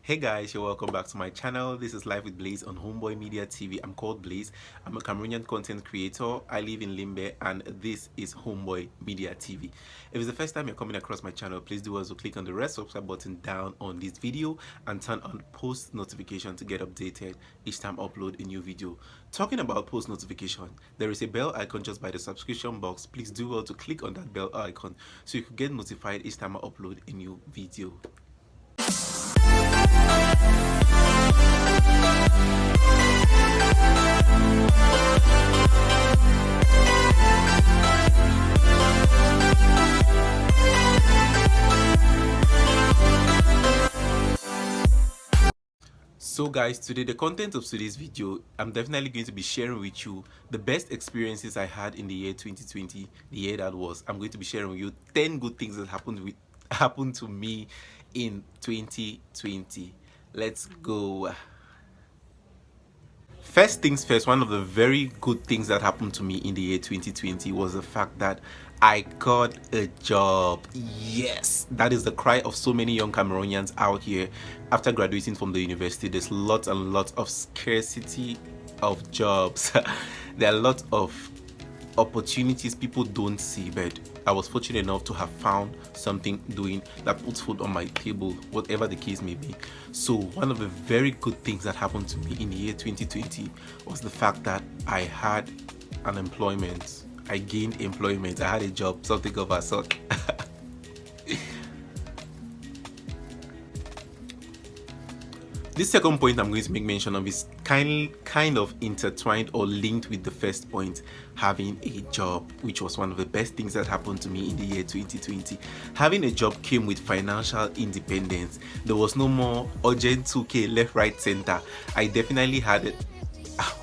Hey guys, you're welcome back to my channel. This is Live with Blaze on Homeboy Media TV. I'm called Blaze. I'm a Cameroonian content creator. I live in Limbe and this is Homeboy Media TV. If it's the first time you're coming across my channel, please do also click on the red subscribe button down on this video and turn on post notification to get updated each time I upload a new video. Talking about post notification, there is a bell icon just by the subscription box. Please do well to click on that bell icon so you can get notified each time I upload a new video. So guys, today the content of today's video, I'm definitely going to be sharing with you the best experiences I had in the year 2020, the year that was. I'm going to be sharing with you 10 good things that happened to me in 2020. Let's go. First things first, one of the very good things that happened to me in the year 2020 was the fact that I got a job. Yes, that is the cry of so many young Cameroonians out here after graduating from the university. There's lots and lots of scarcity of jobs. There are lots of opportunities people don't see, but I was fortunate enough to have found something doing that puts food on my table, whatever the case may be. So one of the very good things that happened to me in the year 2020 was the fact that I had an employment. I gained employment. I had a job, something of a sort. This second point I'm going to make mention of is kind of intertwined or linked with the first point, having a job, which was one of the best things that happened to me in the year 2020. Having a job came with financial independence. There was no more urgent 2K left, right, center. I definitely had it.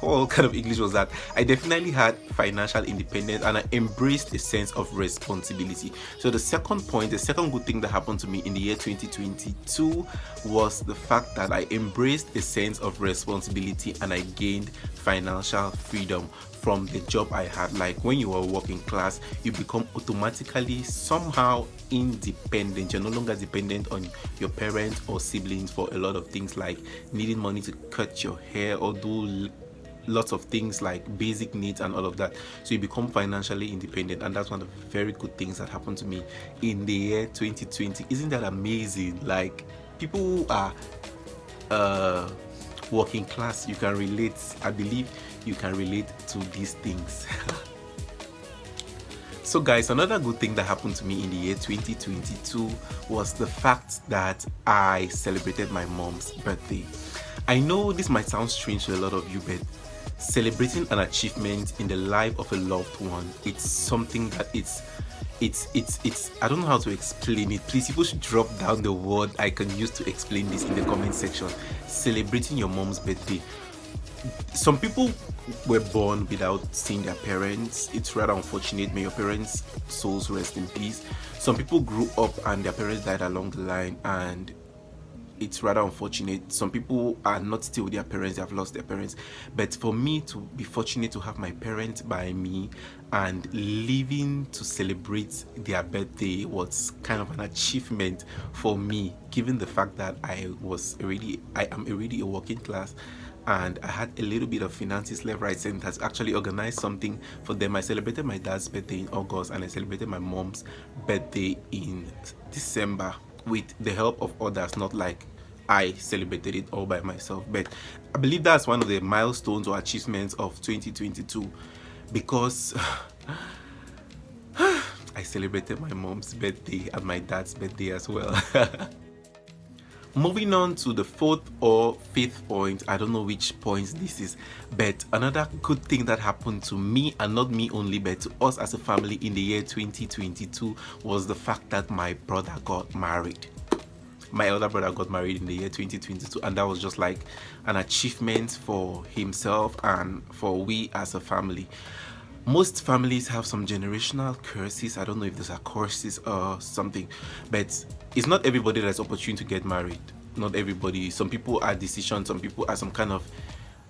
What kind of English was that? I definitely had financial independence and I embraced a sense of responsibility. So the second point, the second good thing that happened to me in the year 2022 was the fact that I embraced a sense of responsibility and I gained financial freedom from the job I had. Like when you are working class, you become automatically somehow independent. You're no longer dependent on your parents or siblings for a lot of things like needing money to cut your hair or do lots of things like basic needs and all of that. So you become financially independent, and that's one of the very good things that happened to me in the year 2020. Isn't that amazing? Like people who are working class, you can relate. I believe you can relate to these things. So guys, another good thing that happened to me in the year 2022 was the fact that I celebrated my mom's birthday. I know this might sound strange to a lot of you, but celebrating an achievement in the life of a loved one, it's something that it's I don't know how to explain it. Please, people should drop down the word I can use to explain this in the comment section. Celebrating your mom's birthday. Some people were born without seeing their parents. It's rather unfortunate. May your parents' souls rest in peace. Some people grew up and their parents died along the line, and it's rather unfortunate. Some people are not still with their parents, they have lost their parents. But for me to be fortunate to have my parents by me and living to celebrate their birthday was kind of an achievement for me, given the fact that I am already a working class and I had a little bit of finances left, right, center to actually organize something for them. I celebrated my dad's birthday in August and I celebrated my mom's birthday in December with the help of others, not like I celebrated it all by myself. But I believe that's one of the milestones or achievements of 2022 because I celebrated my mom's birthday and my dad's birthday as well. Moving on to the fourth or fifth point, I don't know which point this is, but another good thing that happened to me, and not me only, but to us as a family in the year 2022 was the fact that my brother got married. My elder brother got married in the year 2022, and that was just like an achievement for himself and for we as a family. Most families have some generational curses. I don't know if these are curses or something, but it's not everybody that's opportune to get married. Not everybody. Some people are decisions, some people are some kind of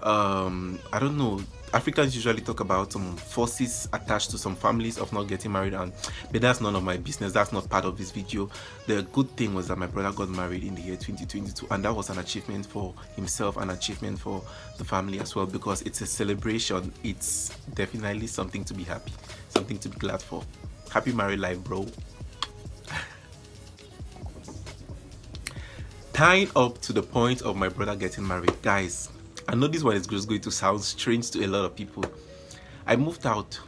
I don't know. Africans usually talk about some forces attached to some families of not getting married, and but that's none of my business. That's not part of this video. The good thing was that my brother got married in the year 2022, and that was an achievement for himself, an achievement for the family as well, because it's a celebration. It's definitely something to be happy, something to be glad for. Happy married life, bro. Tying up to the point of my brother getting married, guys, I know this one is just going to sound strange to a lot of people. I moved out.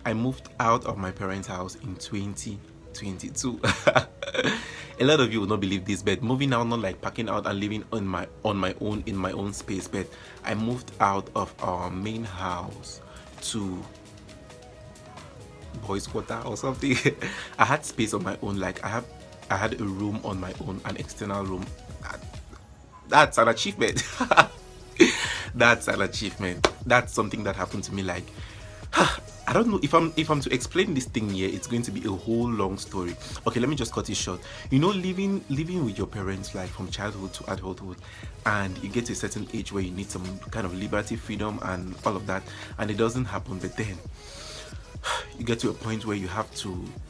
I moved out of my parents' house in 2022. A lot of you will not believe this, but moving out, not like packing out and living on my own in my own space, but I moved out of our main house to boys' quarter or something. I had space on my own, like I had a room on my own, an external room. That's an achievement. That's an achievement. That's something that happened to me. Like, I don't know if I'm to explain this thing here, it's going to be a whole long story. Okay, let me just cut it short. You know, living with your parents, like from childhood to adulthood, and you get to a certain age where you need some kind of liberty, freedom, and all of that, and it doesn't happen. But then you get to a point where you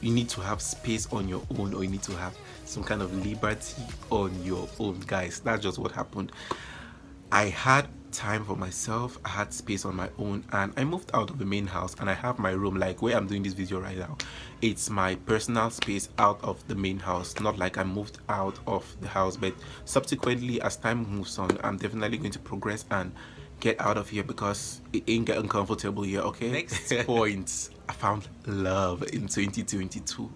need to have space on your own, or you need to have some kind of liberty on your own. Guys, that's just what happened. I had time for myself, I had space on my own, and I moved out of the main house, and I have my room, like where I'm doing this video right now. It's my personal space out of the main house, not like I moved out of the house. But subsequently, as time moves on, I'm definitely going to progress and get out of here, because it ain't getting comfortable here. Okay, next point. I found love in 2022.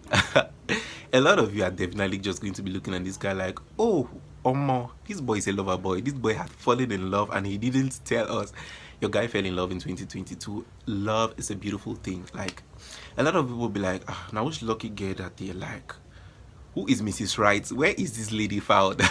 A lot of you are definitely just going to be looking at this guy like, oh, Omo, this boy is a lover boy. This boy had fallen in love and he didn't tell us. Your guy fell in love in 2022. Love is a beautiful thing. Like, a lot of people will be like, ah, now which lucky girl that they like. Who is Mrs. Right? Where is this lady found?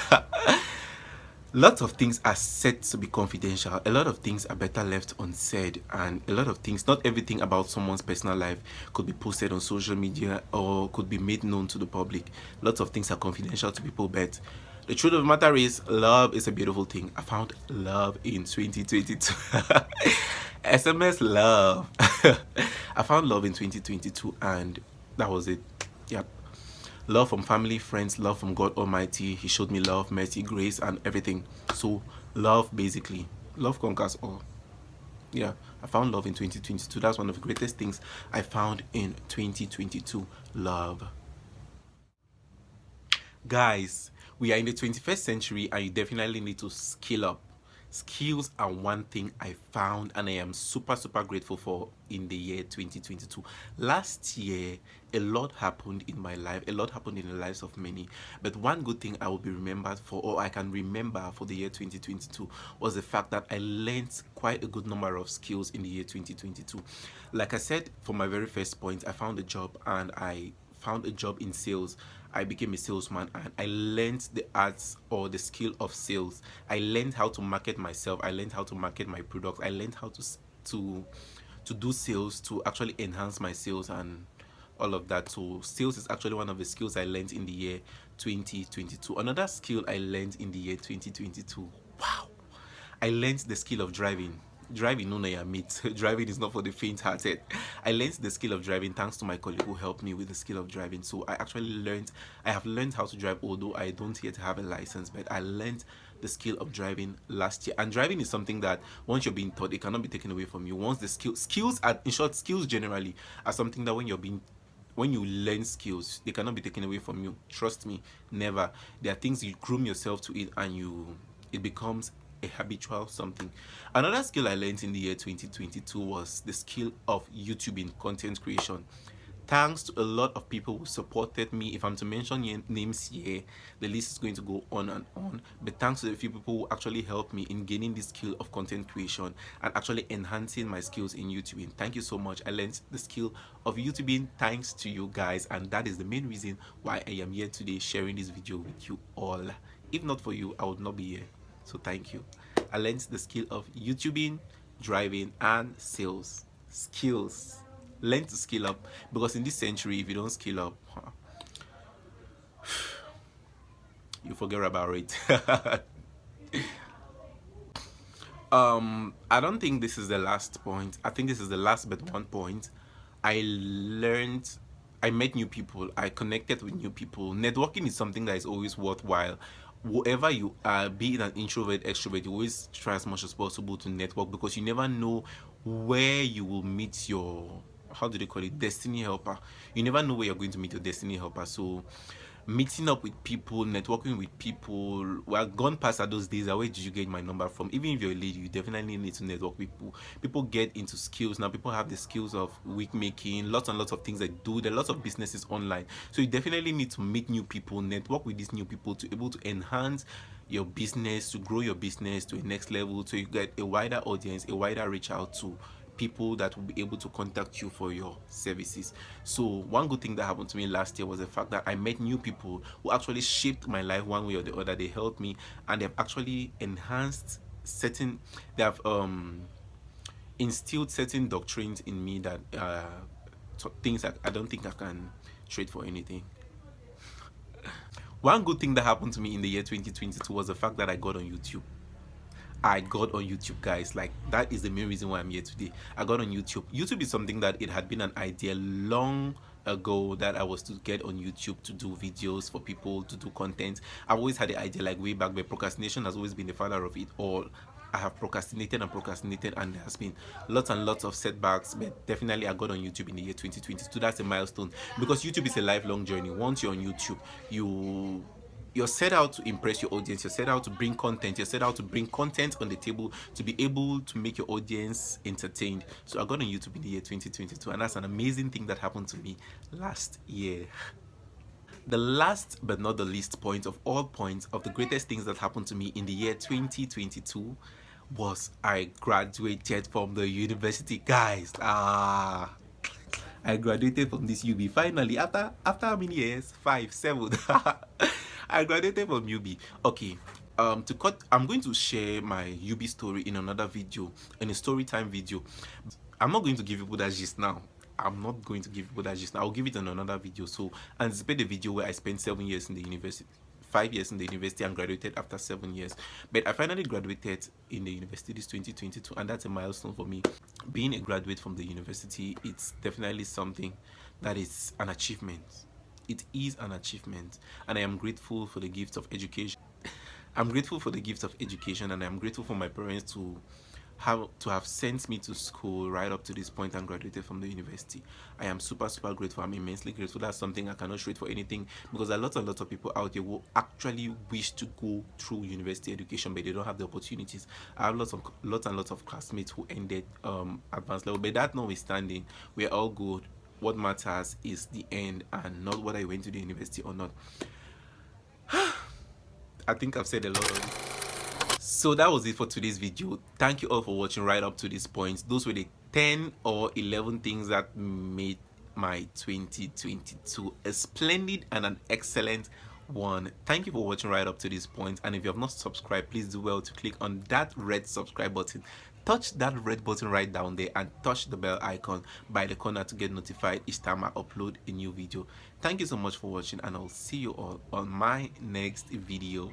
Lots of things are set to be confidential. A lot of things are better left unsaid, and a lot of things, not everything about someone's personal life could be posted on social media or could be made known to the public. Lots of things are confidential to people, but the truth of the matter is, love is a beautiful thing. I found love in 2022. SMS love. I found love in 2022, and that was it. Yep. Love from family, friends, love from God Almighty. He showed me love, mercy, grace, and everything. So, love, basically. Love conquers all. Yeah, I found love in 2022. That's one of the greatest things I found in 2022. Love. Guys, we are in the 21st century, and you definitely need to skill up. Skills are one thing I found, and I am super grateful for in the year 2022. Last year, a lot happened in my life, a lot happened in the lives of many, but one good thing I will be remembered for, or I can remember for the year 2022, was the fact that I learned quite a good number of skills in the year 2022. Like I said, for my very first point, I found a job, and I found a job in sales. I became a salesman, and I learned the arts or the skill of sales. I learned how to market myself. I learned how to market my products. I learned how to do sales, to actually enhance my sales and all of that. So sales is actually one of the skills I learned in the year 2022. Another skill I learned in the year 2022. Wow. I learned the skill of driving. Driving, no, I meet. Driving is not for the faint-hearted. I learned the skill of driving thanks to my colleague who helped me with the skill of driving. So I have learned how to drive, although I don't yet have a license, but I learned the skill of driving last year. And driving is something that once you're being taught, it cannot be taken away from you. Once the skills are, in short, skills generally are something that when you learn skills, they cannot be taken away from you. Trust me, never. There are things you groom yourself to it, and it becomes a habitual something. Another skill I learned in the year 2022 was the skill of YouTubing, content creation. Thanks to a lot of people who supported me. If I'm to mention names here, the list is going to go on and on. But thanks to the few people who actually helped me in gaining this skill of content creation and actually enhancing my skills in YouTubing. Thank you so much. I learned the skill of YouTubing thanks to you guys, and that is the main reason why I am here today sharing this video with you all. If not for you, I would not be here. So thank you. I learned the skill of YouTubing, driving, and sales. Skills. Learn to skill up, because in this century, if you don't skill up, you forget about it. I don't think this is the last point. I think this is the last but one point. I learned, I met new people, I connected with new people. Networking is something that is always worthwhile. Whoever you are, be it an introvert, extrovert, you always try as much as possible to network, because you never know where you will meet your, how do they call it, destiny helper. You never know where you're going to meet your destiny helper. So meeting up with people, networking with people. Well, gone past are those days. Where did you get my number from? Even if you're a lady, you definitely need to network with people. People get into skills now. People have the skills of wig making, lots and lots of things they do. There are lots of businesses online, so you definitely need to meet new people, network with these new people to able to enhance your business, to grow your business to a next level, so you get a wider audience, a wider reach out to people that will be able to contact you for your services. So one good thing that happened to me last year was the fact that I met new people who actually shaped my life one way or the other. They helped me, and they've actually enhanced certain, they have instilled certain doctrines in me that things that I don't think I can trade for anything. One good thing that happened to me in the year 2022 was the fact that I got on YouTube. I got on YouTube, guys. Like, that is the main reason why I'm here today. I got on YouTube. YouTube is something that it had been an idea long ago that I was to get on YouTube to do videos for people, to do content. I've always had the idea, like, way back, but procrastination has always been the father of it all. I have procrastinated and procrastinated, and there has been lots and lots of setbacks. But definitely I got on YouTube in the year 2022. That's a milestone, because YouTube is a lifelong journey. Once you're on YouTube, you're set out to impress your audience, you're set out to bring content, you're set out to bring content on the table to be able to make your audience entertained. So I got on YouTube in the year 2022, and that's an amazing thing that happened to me last year. The last but not the least point of all points of the greatest things that happened to me in the year 2022 was I graduated from the university, guys. I graduated from this UB finally, after how many years? 5, 7. I graduated from UB. Okay. To cut, I'm going to share my UB story in another video, in a story time video. I'm not going to give people that gist now. I'm not going to give people that gist now. I'll give it in another video. So anticipate the video where I spent 7 years in the university, 5 years in the university, and graduated after 7 years. But I finally graduated in the university this 2022, and that's a milestone for me. Being a graduate from the university, it's definitely something that is an achievement. It is an achievement, and I am grateful for the gift of education. I'm grateful for the gift of education, and I'm grateful for my parents to have sent me to school right up to this point and graduated from the university. I am super grateful. I'm immensely grateful. That's something I cannot trade for anything, because there are lots and lots of people out there who actually wish to go through university education, but they don't have the opportunities. I have lots and lots of classmates who ended advanced level, but that notwithstanding, we're all good. What matters is the end, and not whether I went to the university or not. I think I've said a lot already. So that was it for today's video. Thank you all for watching right up to this point. Those were the 10 or 11 things that made my 2022 a splendid and an excellent one. Thank you for watching right up to this point, and if you have not subscribed, please do well to click on that red subscribe button. Touch that red button right down there, and touch the bell icon by the corner to get notified each time I upload a new video. Thank you so much for watching, and I'll see you all on my next video.